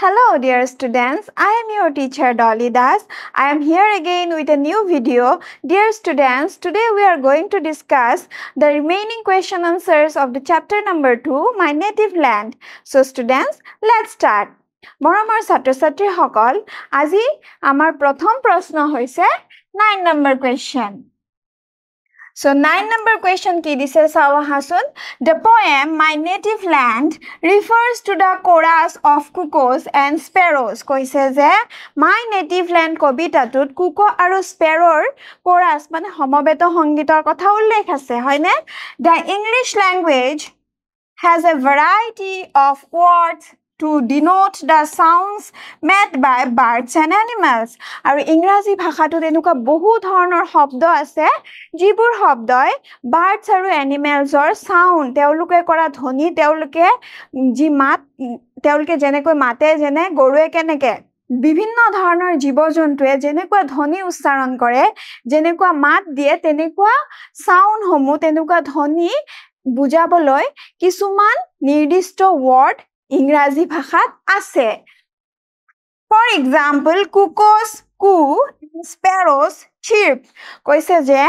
Hello dear students, I am your teacher Dolly Das. I am here again with a new video. Dear students, today we are going to discuss the remaining question answers of the chapter number 2, My Native Land. So students, let's start. Moramor Satro Satri Hokol, Azi Amar Prothom Prasna hoise 9 number question. So 9 number question ki dise sawa hasun. The poem My Native Land refers to the chorus of cuckoos and sparrows. Koise je My Native Land kobitatut cuckoo aru sparrow chorus mane homobeto hongitor kotha ullekh ase hoine. The English language has a variety of words to denote the sounds made by birds and animals. Aru Ingraji bhashatu tenuka bohu dhoroner shobdo ase jibur shobdoi birds aru animals or sound teuluke kora dhoni teuluke ji mat teuluke jenekoi mate jene gorue keneke বিভিন্ন ধৰণৰ জীৱ-জন্তুৱে যেনেকুৱা ধ্বনি উচ্চাৰণ কৰে যেনেকুৱা মাত দিয়ে তেনেকুৱা সাউন্ড হমু তেনেকুৱা ধ্বনি বুজাবলৈ কিছুমান নিৰ্দিষ্ট ওয়াৰ্ড ইংৰাজী ভাষাত আছে For example cuckoos coo sparrows chirp কৈছে যে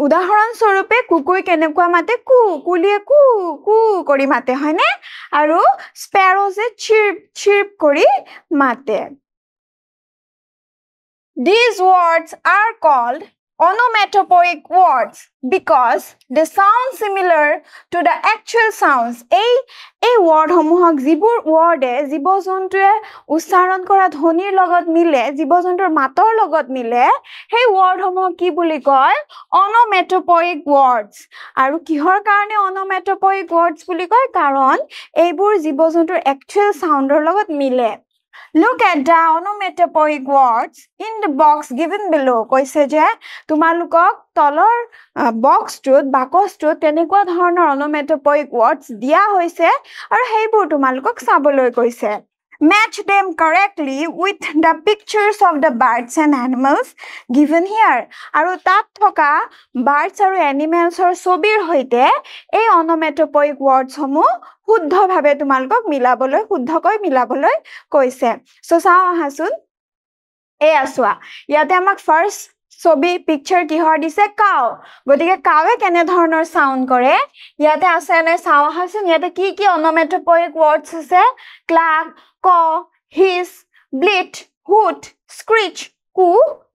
উদাহৰণ স্বৰূপে কুকুই কেনেকুৱা মাতে কু কুলিয়ে কু কু কৰি মাতে হয়নে আৰু sparrows chirp chirp কৰি মাতে These words are called onomatopoeic words because they sound similar to the actual sounds. A word homuhok jibur word e jibo-jontuwe ucharon kora dhonir logot mile jibo-jontur mator logot mile hey word homuhok ki buli koy onomatopoeic words aru kihor karone onomatopoeic words buli koy karon eibur jibo-jontur actual soundor logot mile Look at the onomatopoeic words in the box given below. Koise je tumalukok tolor box tut bakos tut tenekwa dhoroner onomatopoeic words dia hoise aru heibur tumalukok saboloi koise. Match them correctly with the pictures of the birds and animals given here. Aru tat thoka birds aru animals or sobir hoite ei onomatopoeic words homu শুদ্ধ ভাবে তোমালকক মিলাবলৈ শুদ্ধকৈ মিলাবলৈ কৈছে so চাও হাসুন এ আসোৱা ইয়াতে আমাক first ছবি পিকচাৰ কি হয় দিছে কাও গতিকে কাওয়ে কেনে ধৰণৰ সাউন্ড কৰে ইয়াতে আছে নে চাও হাসুন ইয়াতে কি কি onomatopoeic words আছে ক্লাক ক হিস ব্লিট হুট স্ক্ৰিচ কু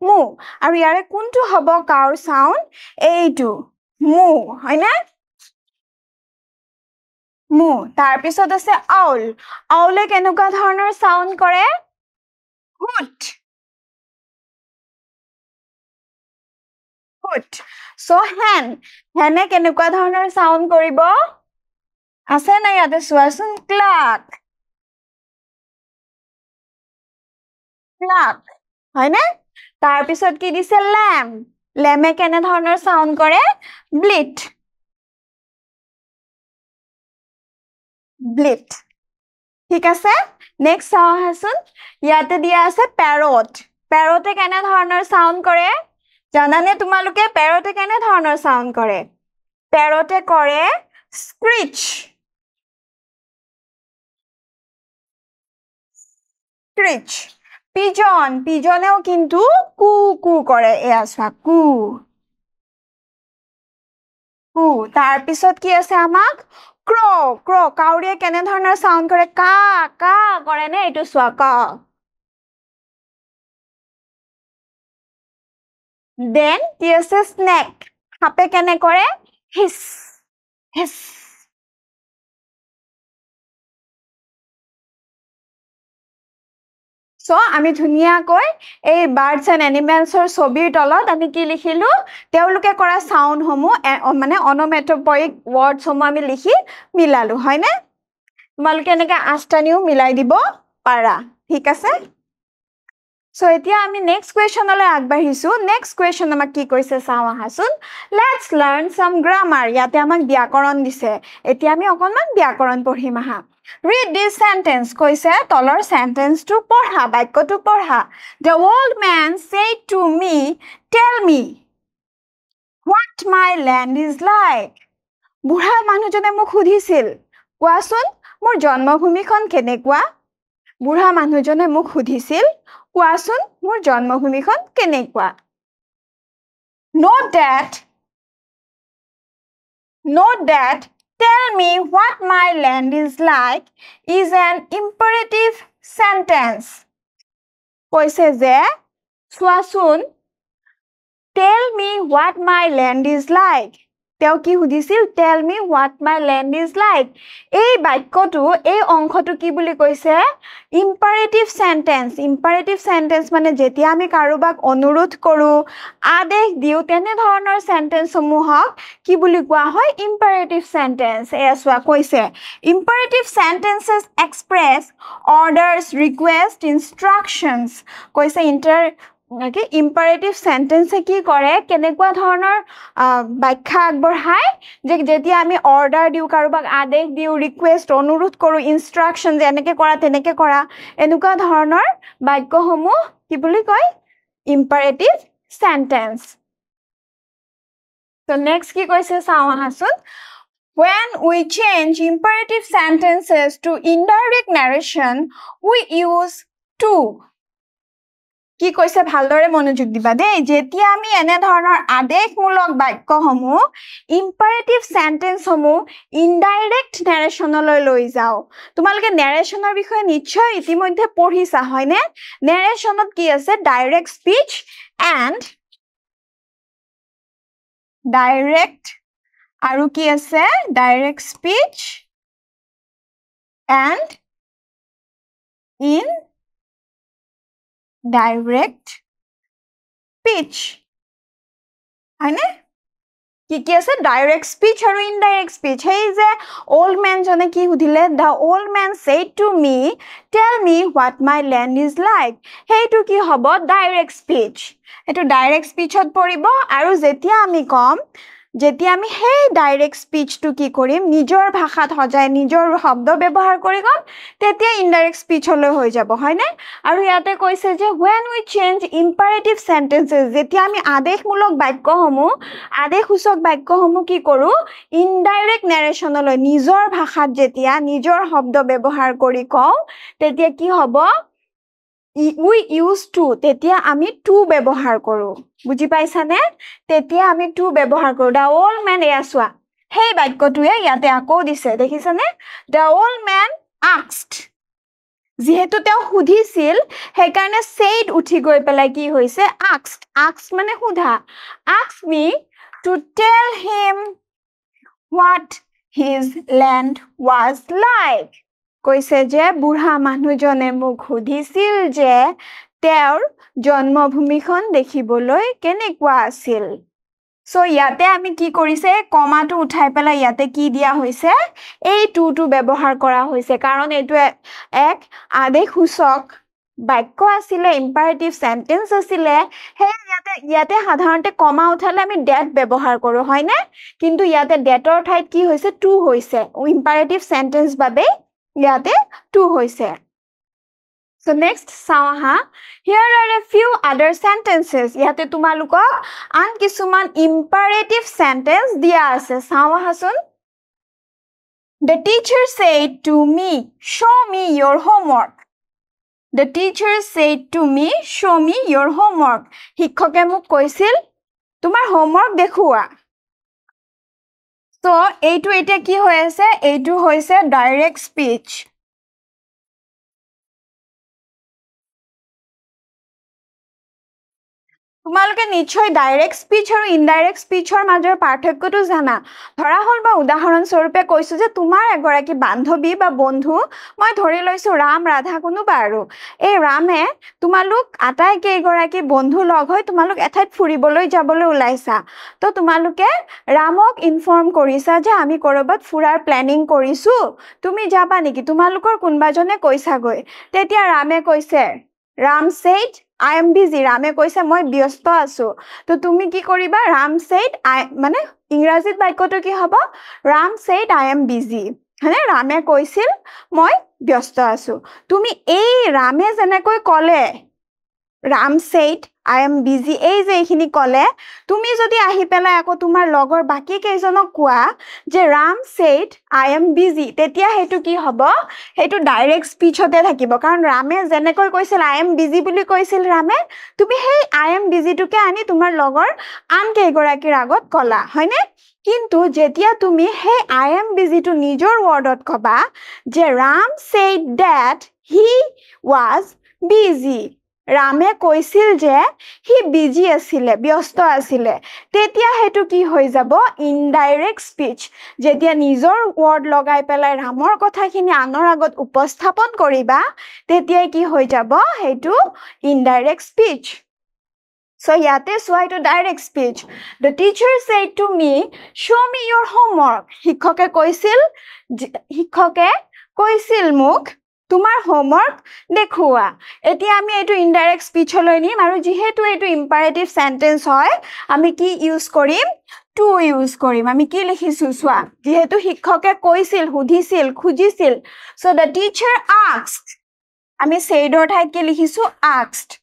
মু আৰু ইয়াৰে কোনটো হ'ব কাওৰ সাউন্ড এইটো মু হয়নে মু তাৰ পিছত আছে আউল আউলে কেনেকুৱা ধৰণৰ সাউন্ড কৰে হুট হুট সো হেনে কেনেকুৱা ধৰণৰ সাউন্ড কৰিব আছে না ইয়াতে চোৱাচোন ক্লাক ক্লাক হয়নে তাৰ পিছত কি দিছে লেমে কেনে ধৰণৰ সাউন্ড কৰে ব্লিট Blit. ঠিক আছে নেক্সট চাও হাসুন ইয়াতে দিয়া আছে প্যারট প্যারটে কেনে ধৰণৰ সাউন্ড কৰে জানানে তোমালোকে প্যাৰটে কেনে ধৰণৰ সাউন্ড কৰে প্যাৰটে কৰে স্ক্ৰিচ স্ক্ৰিচ পিজনেও কিন্তু কু কু কৰে এয়া চোৱা কু কু তাৰ পিছত কি আছে আমাক Crow, কাউৰীয়ে কেনে ধৰণৰ সাউন্ড কৰে কা কা কৰে নে এটো সোৱা কা Then কি আছে স্নেক হাপে কেনে কৰে হিস হিস সো আমি ধুনিয়াকৈ এই বাৰ্ডছ এণ্ড এনিমেলছৰ ছবিৰ তলত আমি কি লিখিলো তেওলোকে কৰা সাউন্ড হমু মানে onomatopoeic words হমু আমি লিখি মিলালো হয়নে তোমালোকে এনেকে আস্তানিও মিলাই দিব পাৰা ঠিক আছে সো এতিয়া আমি নেক্সট কোৱেশ্চনলৈ আগবাঢ়িছো নেক্সট কোৱেশ্চন আমাক কি কৈছে চাও হাসুন লেটস লাৰ্ন সাম গ্ৰামাৰ ইয়াতে আমাক ব্যাকৰণ দিছে এতিয়া আমি অকনমান ব্যাকৰণ পঢ়িম আহা Read this sentence. Koise tolor sentence to porha baikko to porha. The old man said to me, "Tell me what my land is like." Budha manujone muk hudhisil. Koasun mor janmabhumikhon kenekwa? বুঢ়া মানুহজনে মোক সুধিছিল কোৱাচোন মোৰ জন্মভূমিখন কেনেকুৱা Note that tell me what my land is like is an imperative sentence. কৈছে যে চোৱাচোন tell me what my land is like. তেওঁ কি সুধিছিল tell me what my land is like. এই বাক্যটো এই অংশটো কি বুলি কৈছে imperative sentence মানে যেতিয়া আমি কাৰোবাক অনুৰোধ কৰো আদেশ দিও তেনে ধৰণৰ সেন্টেন্স সমূহক কি বুলি কোৱা হয় imperative sentence এসৱা কৈছে imperative sentences express orders request instructions কৈছে imperative sentence কি কৰে কেনেকুৱা ধৰণৰ ব্যাখ্যা আগবঢ়াই যে যেতিয়া আমি অৰ্ডাৰ দিও কাৰোবাক আদেশ দিও ৰিকুৱেষ্ট অনুৰোধ কৰো ইনষ্ট্ৰাকচন যেনেকৈ কৰা তেনেকৈ কৰা এনেকুৱা ধৰণৰ বাক্যসমূহ কি বুলি কয় imperative sentence so next কি কৈছে চাও আহাচোন when we change imperative sentences to indirect narration we use to কি কৈছে ভালদৰে মনোযোগ দিবা দেই যেতিয়া আমি এনে ধৰণৰ আদেশমূলক বাক্যসমূহ imperative sentence সমূহ indirect narrationলৈ লৈ যাও তোমালোকে narrationৰ বিষয়ে নিশ্চয় ইতিমধ্যে পঢ়িছা হয়নে narrationত কি আছে direct speech and direct আৰু কি আছে direct speech and in direct speech হয়নে কি আছে direct speech আৰু indirect speech hey যে old man জনে কি সুধিলে the old man said to me tell me what my land is like হেইটো কি হ'ব direct speech এটো direct speechত পৰিব আৰু যেতিয়া আমি কম যেতিয়া আমি হেই ডাইৰেক্ট স্পিচটো কি কৰিম নিজৰ ভাষাত হজাই নিজৰ শব্দ ব্যৱহাৰ কৰি কম তেতিয়া ইনডাইৰেক্ট স্পিচলৈ হৈ যাব হয়নে আৰু ইয়াতে কৈছে যে when we change imperative sentences যেতিয়া আমি আদেশমূলক বাক্যসমূহ আদেশসূচক বাক্যসমূহ কি কৰো ইনডাইৰেক্ট নেৰেশনলৈ নিজৰ ভাষাত যেতিয়া নিজৰ শব্দ ব্যৱহাৰ কৰি কওঁ তেতিয়া কি হ'ব we use to তেতিয়া আমি to ব্যৱহাৰ কৰো বুজি পাইছানে তেতিয়া আমি to ব্যৱহাৰ কৰো the old man এয়াসোৱা হেই বাক্যটোৱে ইয়াতে আকৌ দিছে দেখিছানে the old man asked যেহেতু তেওঁ সুধিছিল সেই কাৰণে said উঠি গৈ পেলাই কি হৈছে asked মানে সুধা asked me to tell him what his land was like কৈছে যে বুঢ়া মানুহজনে মোক সুধিছিল যে তেওঁৰ জন্মভূমিখন দেখিবলৈ কেনেকুৱা আছিল সো ইয়াতে আমি কি কৰিছে কমাটো উঠাই পেলাই ইয়াতে কি দিয়া হৈছে এই টু ব্যৱহাৰ কৰা হৈছে কাৰণ এটো এক আদেশসূচক বাক্য আছিলে imperative sentence আছিলে হে ইয়াতে সাধাৰণতে কমা উঠালে আমি that ব্যৱহাৰ কৰো হয়নে কিন্তু ইয়াতে thatৰ ঠাইত কি হৈছে to হৈছে imperative sentence বাবে ইয়াতে to হৈছে So next sawaha here are a few other sentences ইয়াতে তোমালোকক আন কিছুমান imperative sentence দিয়া আছে sawahasun The teacher said to me show me your homework The teacher said to me show me your homework শিক্ষকে মোক কৈছিল তোমাৰ homework দেখুৱা So এইটো এটা কি হৈ আছে এইটো হৈছে direct speech তোমালোকে নিশ্চয় ডাইৰেক্ট স্পিচ আৰু ইনডাইৰেক্ট স্পিচৰ মাজৰ পাৰ্থক্যটো জানা ধৰা হল বা উদাহৰণ স্বৰূপে কৈছো যে তোমাৰ এগৰাকী বান্ধৱী বা বন্ধু মই ধৰি লৈছো ৰাম ৰাধা কোনোবা আৰু এই ৰামে তোমালোক আটাই কেইগৰাকী বন্ধু লগ হৈ তোমালোক এঠাইত ফুৰিবলৈ যাবলৈ ওলাইছা তো তোমালোকে ৰামক ইনফৰ্ম কৰিছা যে আমি কৰবাত ফুৰাৰ প্ল্যানিং কৰিছো তুমি যাবা নেকি তোমালোকৰ কোনবাজনে কৈছা গৈ তেতিয়া ৰামে কৈছে Ram said I am busy Rame কৈছে মই ব্যস্ত আছো তো তুমি কি কৰিবা Ram said I মানে ইংৰাজীত বাক্যটো কি হ'ব Ram said I am busy মানে ৰামে কৈছিল মই ব্যস্ত আছো তুমি এই ৰামে যেনেকৈ কলে Ram said I am busy এই যে এইখিনি কলে তুমি যদি আহি পেলাই আকৌ তোমাৰ লগৰ বাকি কেইজনক কোৱা যে Ram said I am busy তেতিয়া হেতু কি হ'ব হেতু ডাইৰেক্ট স্পিচতে থাকিব কাৰণ ৰামে যেনেকৈ কৈছিল I am busy বুলি কৈছিল ৰামে তুমি হেই I am busy টুকে আনি তোমাৰ লগৰ আন কেইগৰাকীৰ আগত কলা হয়নে কিন্তু যেতিয়া তুমি হেই I am busy টু নিজৰ ৱৰ্ডত কবা যে Ram said that he was busy ৰামে কৈছিল যে হি বিজি আছিলে ব্যস্ত আছিলে তেতিয়া হেতু কি হৈ যাব ইনডাইৰেক্ট স্পিচ যেতিয়া নিজৰ ৱৰ্ড লগাই পেলাই ৰামৰ কথাখিনি আনৰ আগত উপস্থাপন কৰিবা তেতিয়া কি হৈ যাব হেতু indirect speech So yate swai to direct speech. The teacher said to me, show me your homework. Hikhoke koisil muk tumar homework dekhua. Eti ami etu indirect speech holoi nim aru jihetu etu imperative sentence hoy ami ki use korim to use korim ami ki likhisu swa jihetu hikhoke koisil hudhisil khujisil so the teacher asked ami said or thai ki likhisu asked.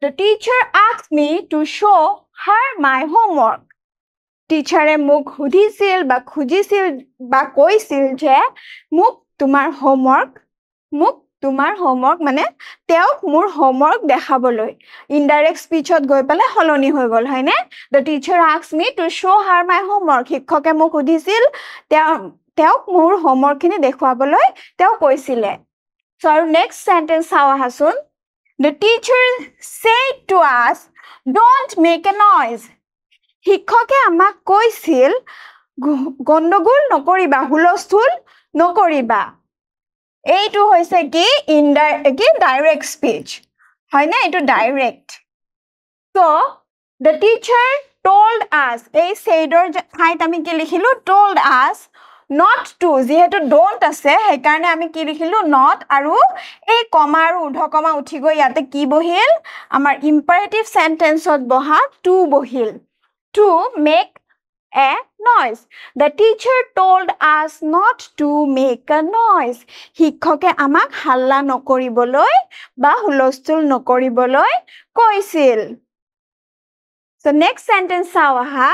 The teacher asked me to show her my homework. Teacher muk hudhisil ba khujisil ba koisil je muk tumar homework mane teok mur homework dekhaboloi indirect speech ot goi pele holoni hoi gol hoine the teacher asked me to show her my homework hikhoke muk hudhisil teok mur homework kini dekhuaboloi teo koisile so next sentence saw hasun The teacher said to us, don't make a noise. Hikhoke amak koisil gondogol nokoriba hulosthul nokoriba. Eitu hoise ki direct speech. Hoy na etu direct. So the teacher told us ei said or hait ami ki likhilu told us not to jihetu don't ase he karone ami ki likhilu not aru ei comma aru urdho comma uthi goi yate ki bohil amar imperative sentence ot boha to bohil to make a noise the teacher told us not to make a noise hikhoke amak halla nokoriboloi ba hulostul nokoriboloi koisil so next sentence sawa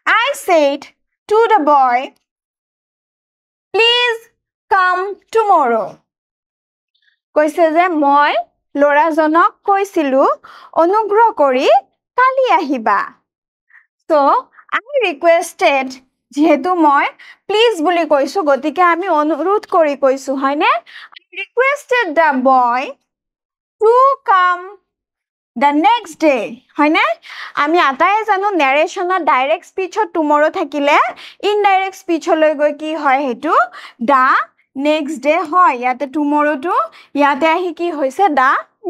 I said to the boy Please come tomorrow. Koise je moi lora jonok koisilu onugro kori kali ahiba. So I requested jehetu moi please buli koisu gotike ami onurudh kori koisu hoine I requested the boy to come the next day hoine ami atai janu narration direct speech tomorrow thakile indirect speech loi goi ki hoy hetu the next day hoy yate tomorrow to yate ahi ki hoise the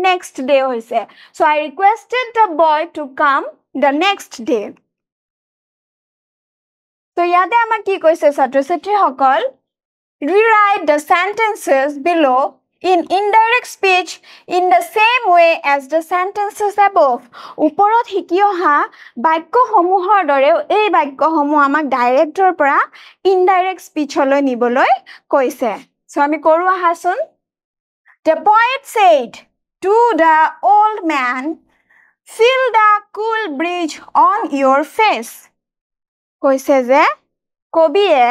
next day hoise so I requested the boy to come the next day so yate ama ki koise satro satri hokol rewrite the sentences below in indirect speech in the same way as the sentences above uporot hikio ha bakko homuhor dore ei bakko homu amak director pora indirect speech holo niboloi koise so ami koru ahasun the poet said to the old man feel the cool breeze on your face koise je kobie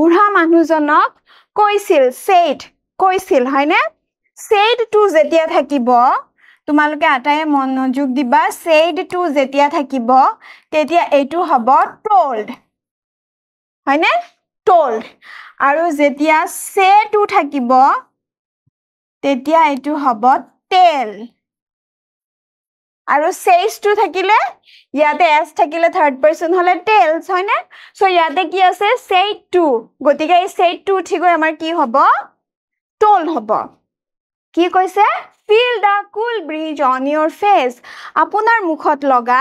budha manujonok koisil said koisil hoine said to jetia thakibo tumaluke ataye monojug diba said to jetia thakibo tetia etu hobo told hoine told aru jetia say to thakibo tetia etu hobo tell aru says to thakile yate s thakile third person hole tells hoine so yate ki ase said to gotike ei said to thigoi amar ki hobo told hobo ki koise feel the cool breeze on your face apunar mukhot loga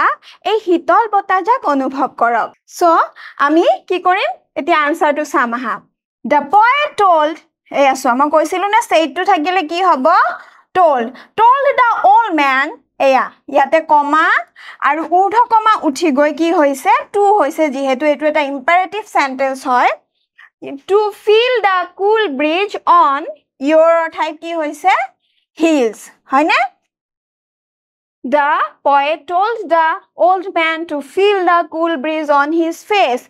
ei hitol botajak anubhob korok so ami ki korim eti answer to samaha the poet told ei aso ama koisilu na said to thakile ki hobo told the old man eya yate comma aru urdho comma uthi goi ki hoise to hoise jihetu etu eta imperative sentence hoy to feel the cool breeze on your type ki hoise heels hoine The poet told the old man to feel the cool breeze on his face.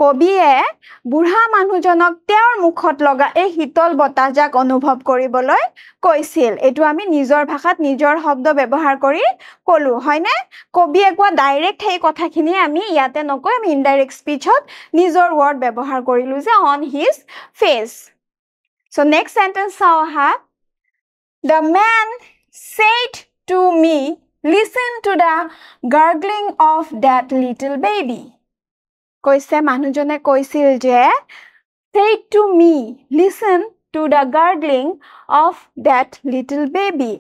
কবিয়ে বুঢ়া মানুহজনক তেওঁৰ মুখত লগা এই শীতল বতাহজাক অনুভৱ কৰিবলৈ কৈছিল এটো আমি নিজৰ ভাষাত নিজৰ শব্দ ব্যৱহাৰ কৰি কলো হয়নে কবিয়ে কোৱা ডাইৰেক্ট এই কথাখিনি আমি ইয়াতে নকৈ আমি ইনডাইৰেক্ট স্পিচত নিজৰ ওয়াৰ্ড ব্যৱহাৰ কৰিলো যে on his face. So next sentence চাও হা The man said to me, listen to the gurgling of that little baby. কৈছে মানুহজনে কৈছিল যে said to me, listen to the gurgling of that little baby.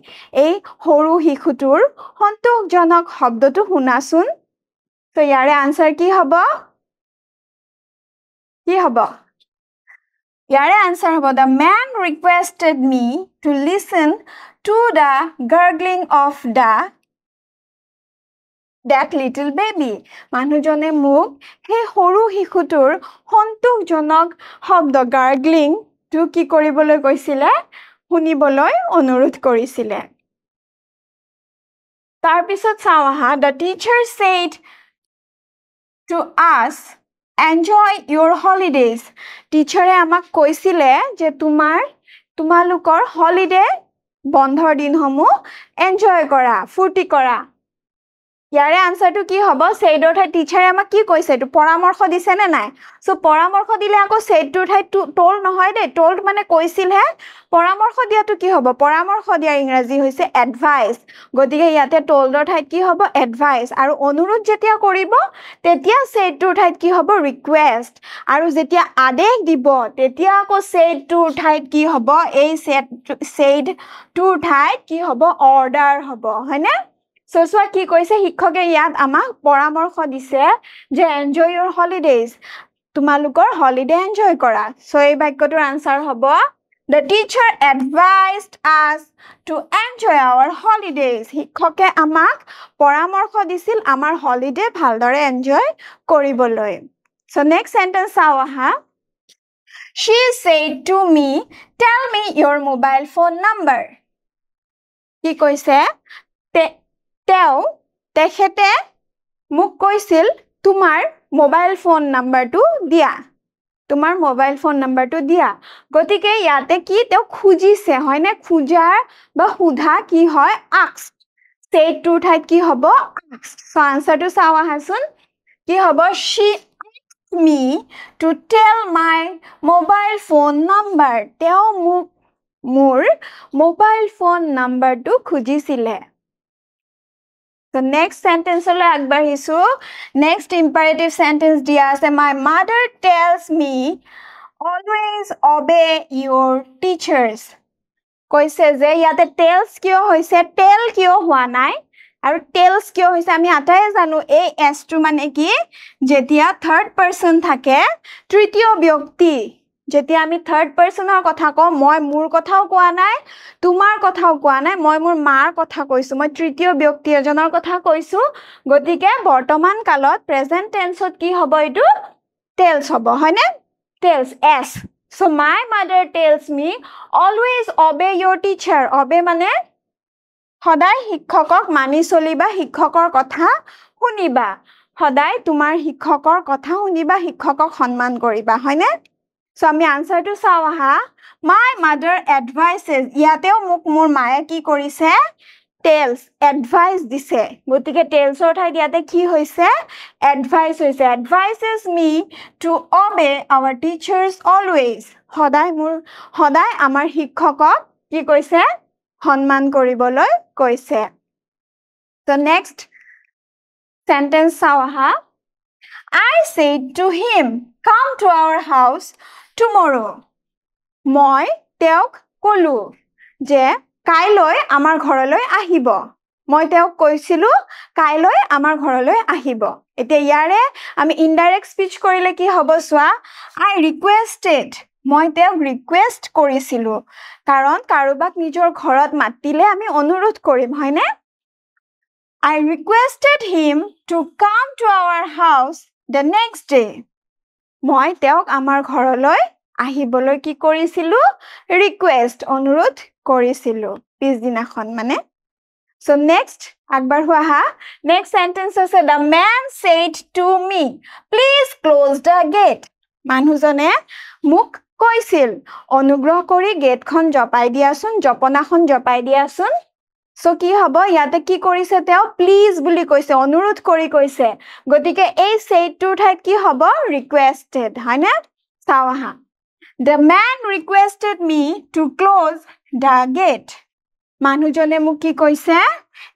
এই সৰু শিশুটোৰ সন্তোষজনক শব্দটো শুনাচোন তো ইয়াৰে আনসাৰ কি হ'ব ইয়াৰে আনসাৰ হ'ব the man requested me to listen to the gurgling of that little baby. মানুহজনে মোক সেই সৰু শিশুটোৰ সন্তোষজনক শব্দ গাৰ্গলিং টু কি কৰিবলৈ কৈছিলে শুনিবলৈ অনুৰোধ কৰিছিলে তাৰ পিছত চাও আহা the teacher said to us enjoy your holidays. টিচাৰে আমাক কৈছিলে যে তোমালোকৰ হলিডে বন্ধৰ দিনসমূহ এনজয় কৰা ফুৰ্তি কৰা ইয়াৰে আনসাৰটো কি হ'ব সেইডৰ ঠাই টিচাৰে আমাক কি কৈছে এটো পৰামৰ্শ দিছে নে নাই সো পৰামৰ্শ দিলে আকৌ সেইটোৰ ঠাই টোল নহয় দে টোল মানে কৈছিল হে পৰামৰ্শ দিয়াটো কি হ'ব পৰামৰ্শ দিয়া ইংৰাজী হৈছে এডভাইস গতিকে ইয়াতে টোলডৰ ঠাই কি হ'ব এডভাইস আৰু অনুৰোধ যেতিয়া কৰিব তেতিয়া সেইটোৰ ঠাই কি হ'ব ৰিকুৱেষ্ট আৰু যেতিয়া আদেশ দিব তেতিয়া আকৌ সেইটোৰ ঠাই কি হ'ব এই সেইটোৰ ঠাই কি হ'ব অৰ্ডাৰ হ'ব হয়নে সসুৱা কি কৈছে শিক্ষকে ইয়াত আমাক পৰামৰ্শ দিছে যে এনজয় ইওৰ হলিডেজ তোমালোকৰ হলিডে এনজয় কৰা সো এই বাক্যটোৰ আনসাৰ হ'ব The teacher advised us to enjoy our holidays. শিক্ষকে আমাক পৰামৰ্শ দিছিল আমাৰ হলিডে ভালদৰে এনজয় কৰিবলৈ So next sentence চাও আহা She said to me, tell me your mobile phone number. কি কৈছে তেখেতে মোক কৈছিল তোমাৰ মোবাইল ফোন নাম্বাৰটো দিয়া তোমাৰ মোবাইল ফোন নাম্বাৰটো দিয়া গতিকে ইয়াতে কি তেও খুজিছে হয়নে খুজাৰ বা সুধা কি হয় asked সেইটোৰ ঠাইত কি হ'ব asked সো আনসাৰটো চাও আহাচোন কি হ'ব she asked me to tell my mobile phone number তেও মোক মোৰ মোবাইল ফোন নাম্বাৰটো খুজিছিলে So next sentence holo agbahisu next imperative sentence dia ase my mother tells me always obey your teachers koise je yate tells kyo hoise tell kyo hua nai aru tells kyo hoise ami atai janu ei s tu mane ki jetia third person thake tritiyo byakti যেতিয়া আমি third পাৰসনৰ কথা কও মই মোৰ কথাও কোৱা নাই তোমাৰ কথাও কোৱা নাই মই মোৰ মাৰ কথা কৈছো মই তৃতীয় ব্যক্তি এজনৰ কথা কৈছো গতিকে বৰ্তমান কালত প্ৰেজেন্ট টেন্সত কি হ'ব এটো টেলস হ'ব হয়নে tales s so my mother tells me always obey your teacher obey মানে সদায় শিক্ষকক মানি চলিবা শিক্ষকৰ কথা শুনিবা সদায় তোমাৰ শিক্ষকৰ কথা শুনিবা শিক্ষকক সন্মান কৰিবা হয়নে So আমি আনসাৰটো চাও আহা my mother advises ইয়াতেও মোক মোৰ মায়ে কি কৰিছে tells advice দিছে গতিকে tellsৰ ঠাইত ইয়াতে কি হৈছে advice হৈছে advises me to obey our teachers always সদায় আমাৰ শিক্ষকক কি কৈছে সন্মান কৰিবলৈ কৈছে So next sentence চাও আহা I said to him come to our house tomorrow মই তেওঁক কলো যে কাইলৈ আমাৰ ঘৰলৈ আহিব মই তেওঁক কৈছিলো কাইলৈ আমাৰ ঘৰলৈ আহিব এতিয়া ইয়াৰে আমি ইনডাইৰেক্ট স্পিচ কৰিলে কি হ'ব সোৱা I requested মই তেওঁক ৰিকুৱেষ্ট কৰিছিলো কাৰণ কাৰোবাক নিজৰ ঘৰত মাতিলে আমি অনুৰোধ কৰিম হয়নে I requested him to come to our house the next day মই তেওঁক আমাৰ ঘৰলৈ আহিবলৈ কি কৰিছিলো ৰিকুৱেষ্ট অনুৰোধ কৰিছিলো পিছদিনাখন মানে So next আগবাঢ়ো আহা next sentence আছে the man said to me please close the gate মানুহজনে মোক কৈছিল অনুগ্ৰহ কৰি গেটখন জপাই দিয়াচোন জপনাখন জপাই দিয়াচোন সো কি হ'ব ইয়াতে কি কৰিছে তেওঁ প্লিজ বুলি কৈছে অনুৰোধ কৰি কৈছে গতিকে এই said টোৰ ঠাইত কি হ'ব requested হয়নে চাও আহা the man requested me to close the gate মানুহজনে মোক কি কৈছে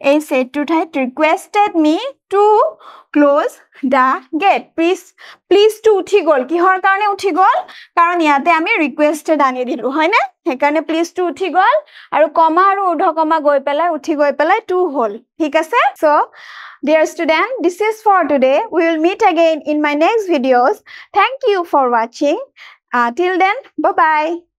এই said টোৰ ঠাইত requested me to close the gate please to উঠি গল কিহৰ কাৰণে উঠি গল কাৰণ ইয়াতে আমি requested আনি দিলো হয়নে হেকাৰণে please to উঠি গল আৰু কমা আৰু ঊৰ্ধ্ব কমা গৈ পেলাই উঠি গৈ পেলাই to হল ঠিক আছে so dear student this is for today we will meet again in my next videos thank you for watching till then bye bye